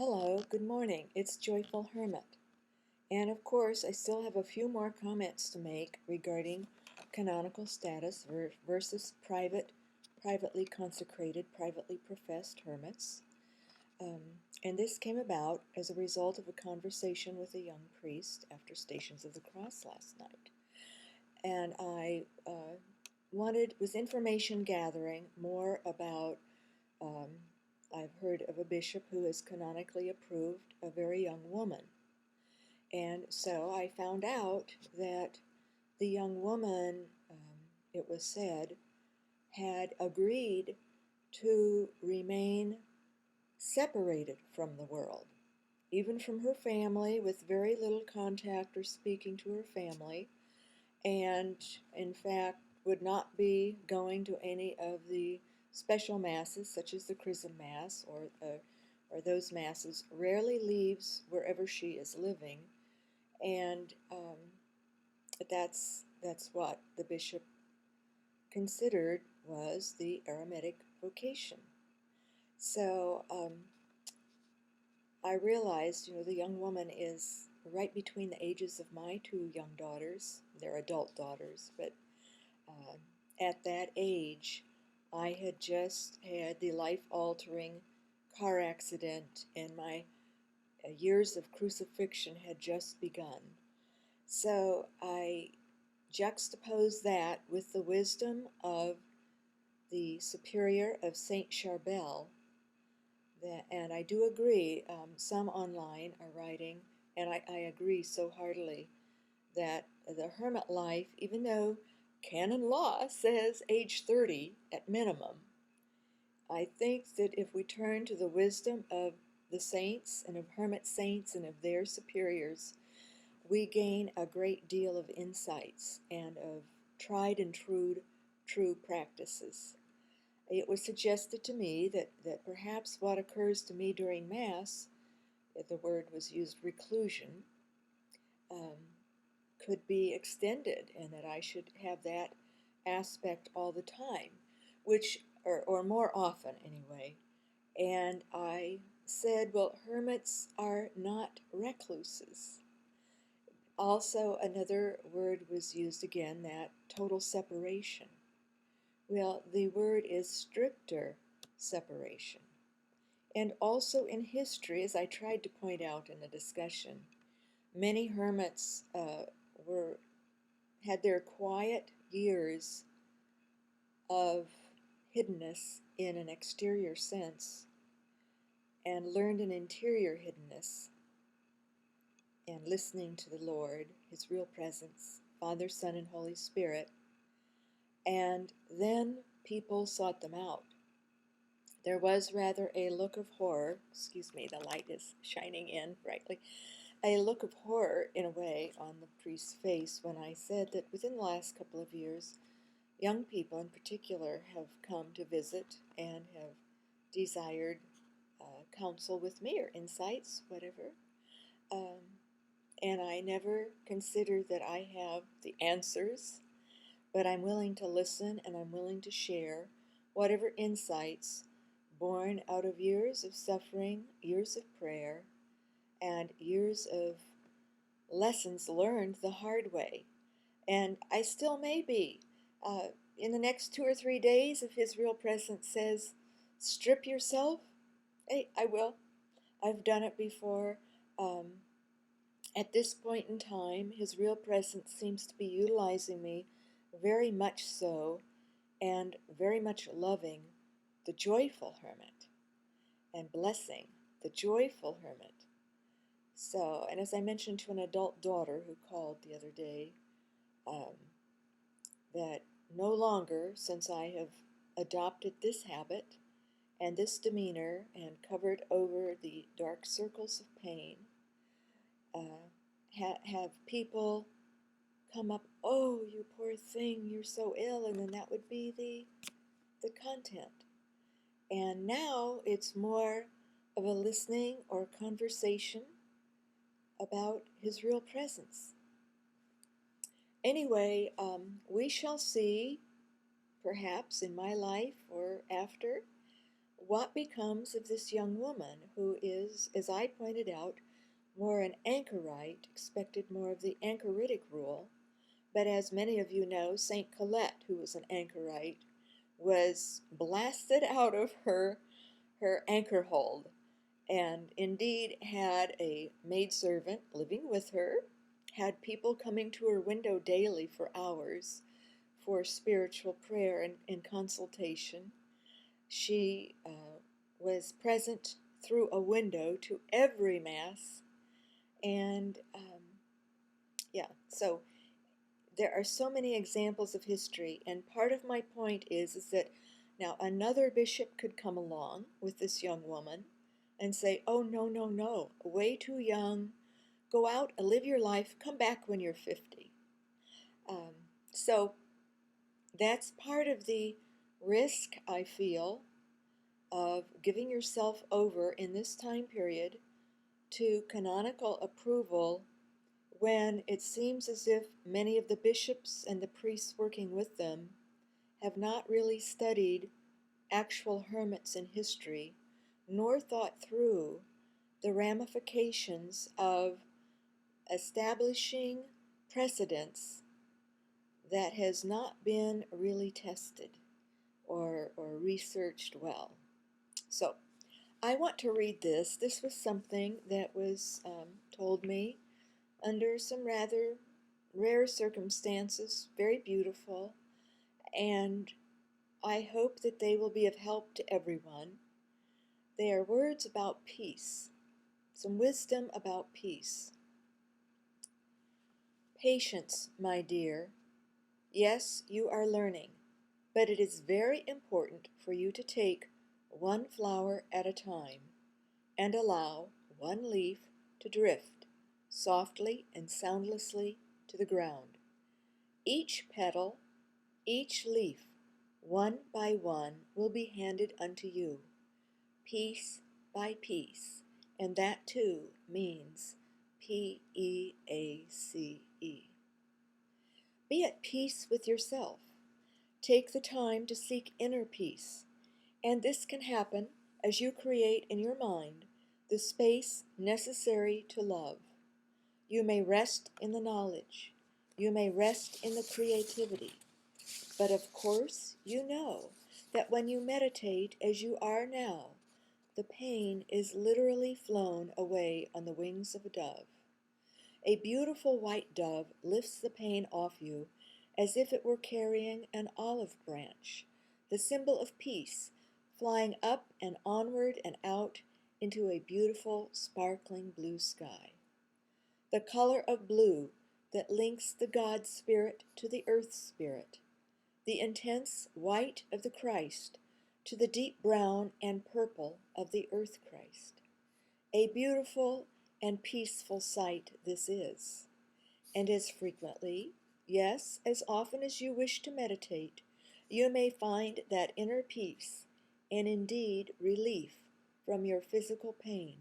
Hello, good morning. It's Joyful Hermit. And of course, I still have a few more comments to make regarding canonical status versus privately consecrated, privately professed hermits. Um, and this came about as a result of a conversation with a young priest after Stations of the Cross last night. And I was information gathering more about um, I've heard of a bishop who has canonically approved a very young woman. And so I found out that the young woman, it was said, had agreed to remain separated from the world, even from her family, with very little contact or speaking to her family, and in fact would not be going to any of the special masses such as the Chrism Mass or those masses, rarely leaves wherever she is living, and that's what the bishop considered was the Hermetic vocation. So I realized, the young woman is right between the ages of my two young daughters. They're adult daughters, but Uh, at that age, I had just had the life-altering car accident, and my years of crucifixion had just begun. So I juxtaposed that with the wisdom of the superior of Saint Charbel, and I do agree, some online are writing, and I agree so heartily, that the hermit life, even though canon law says age 30 at minimum, I think that if we turn to the wisdom of the saints and of hermit saints and of their superiors, we gain a great deal of insights and of tried and true practices. It was suggested to me that perhaps what occurs to me during Mass, the word was used, reclusion, um, could be extended, and that I should have that aspect all the time, or more often anyway. And I said, well, hermits are not recluses. Also, another word was used again, that total separation. Well, the word is stricter separation. And also in history, as I tried to point out in the discussion, many hermits were had their quiet years of hiddenness in an exterior sense and learned an interior hiddenness and listening to the Lord, His real presence, Father, Son, and Holy Spirit. And then people sought them out. There was rather a look of horror, excuse me, the light is shining in brightly, a look of horror in a way on the priest's face when I said that within the last couple of years, young people in particular have come to visit and have desired counsel with me or insights, whatever. And I never consider that I have the answers, but I'm willing to listen and I'm willing to share whatever insights born out of years of suffering, years of prayer, and years of lessons learned the hard way. And I still may be. In the next 2 or 3 days, if His real presence says, strip yourself, hey, I will. I've done it before. At this point in time, His real presence seems to be utilizing me very much so, and very much loving the joyful hermit and blessing the joyful hermit. So, and as I mentioned to an adult daughter who called the other day, um, that no longer, since I have adopted this habit and this demeanor and covered over the dark circles of pain, have people come up, oh, you poor thing, you're so ill, and then that would be the content. And now it's more of a listening or conversation about His real presence. Anyway, we shall see, perhaps in my life or after, what becomes of this young woman who is, as I pointed out, more an anchorite, expected more of the anchoritic rule, but as many of you know, St. Colette, who was an anchorite, was blasted out of her anchor hold, and indeed had a maidservant living with her, had people coming to her window daily for hours for spiritual prayer and consultation. She was present through a window to every Mass, and yeah, so there are so many examples of history, and part of my point is that now another bishop could come along with this young woman and say, oh, no, no, no, way too young, go out and live your life, come back when you're 50. Um, so that's part of the risk, I feel, of giving yourself over in this time period to canonical approval when it seems as if many of the bishops and the priests working with them have not really studied actual hermits in history, nor thought through the ramifications of establishing precedents that has not been really tested or researched well. So I want to read this. This was something that was told me under some rather rare circumstances, very beautiful, and I hope that they will be of help to everyone. They are words about peace, some wisdom about peace. Patience, my dear. Yes, you are learning, but it is very important for you to take one flower at a time and allow one leaf to drift softly and soundlessly to the ground. Each petal, each leaf, one by one, will be handed unto you, piece by piece, and that too means P-E-A-C-E. Be at peace with yourself. Take the time to seek inner peace, and this can happen as you create in your mind the space necessary to love. You may rest in the knowledge. You may rest in the creativity. But of course, you know that when you meditate as you are now, the pain is literally flown away on the wings of a dove. A beautiful white dove lifts the pain off you as if it were carrying an olive branch, the symbol of peace, flying up and onward and out into a beautiful, sparkling blue sky. The color of blue that links the God spirit to the earth spirit, the intense white of the Christ to the deep brown and purple of the earth Christ. A beautiful and peaceful sight this is, and as frequently, yes, as often as you wish to meditate, you may find that inner peace and indeed relief from your physical pain.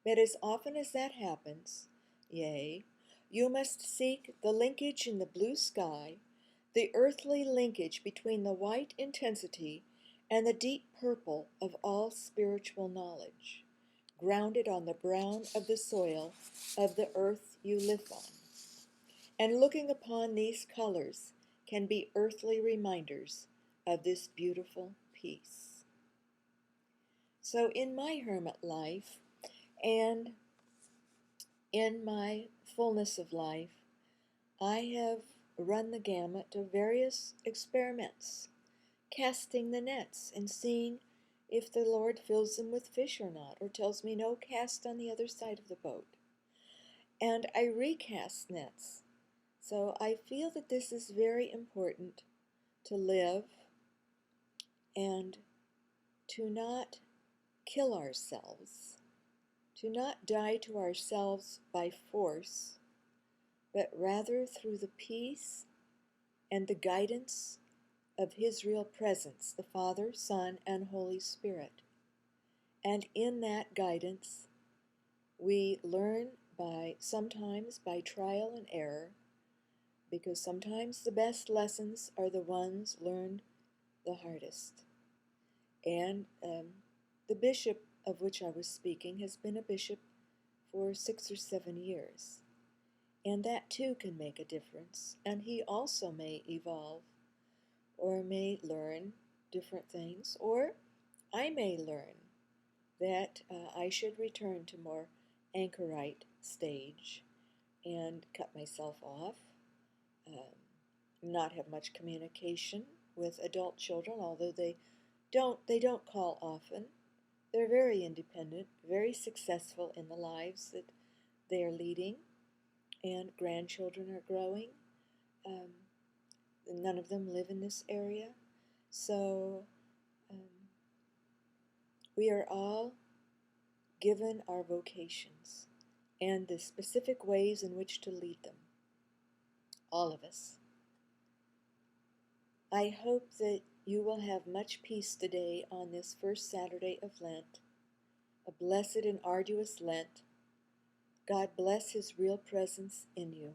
But as often as that happens, yea, you must seek the linkage in the blue sky, the earthly linkage between the white intensity and the deep purple of all spiritual knowledge, grounded on the brown of the soil of the earth you live on. And looking upon these colors can be earthly reminders of this beautiful peace. So in my hermit life and in my fullness of life, I have run the gamut of various experiments, casting the nets and seeing if the Lord fills them with fish or not, or tells me no, cast on the other side of the boat. And I recast nets. So I feel that this is very important to live and to not kill ourselves, to not die to ourselves by force, but rather through the peace and the guidance of His real presence, the Father, Son, and Holy Spirit. And in that guidance, we learn sometimes by trial and error, because sometimes the best lessons are the ones learned the hardest. And The bishop of which I was speaking has been a bishop for 6 or 7 years, and that too can make a difference, and he also may evolve or may learn different things, or I may learn that I should return to more anchorite stage and cut myself off, um, not have much communication with adult children, although they don't call often. They're very independent, very successful in the lives that they are leading, and grandchildren are growing. Um, None of them live in this area, so um, we are all given our vocations and the specific ways in which to lead them, all of us. I hope that you will have much peace today on this first Saturday of Lent, a blessed and arduous Lent. God bless His real presence in you.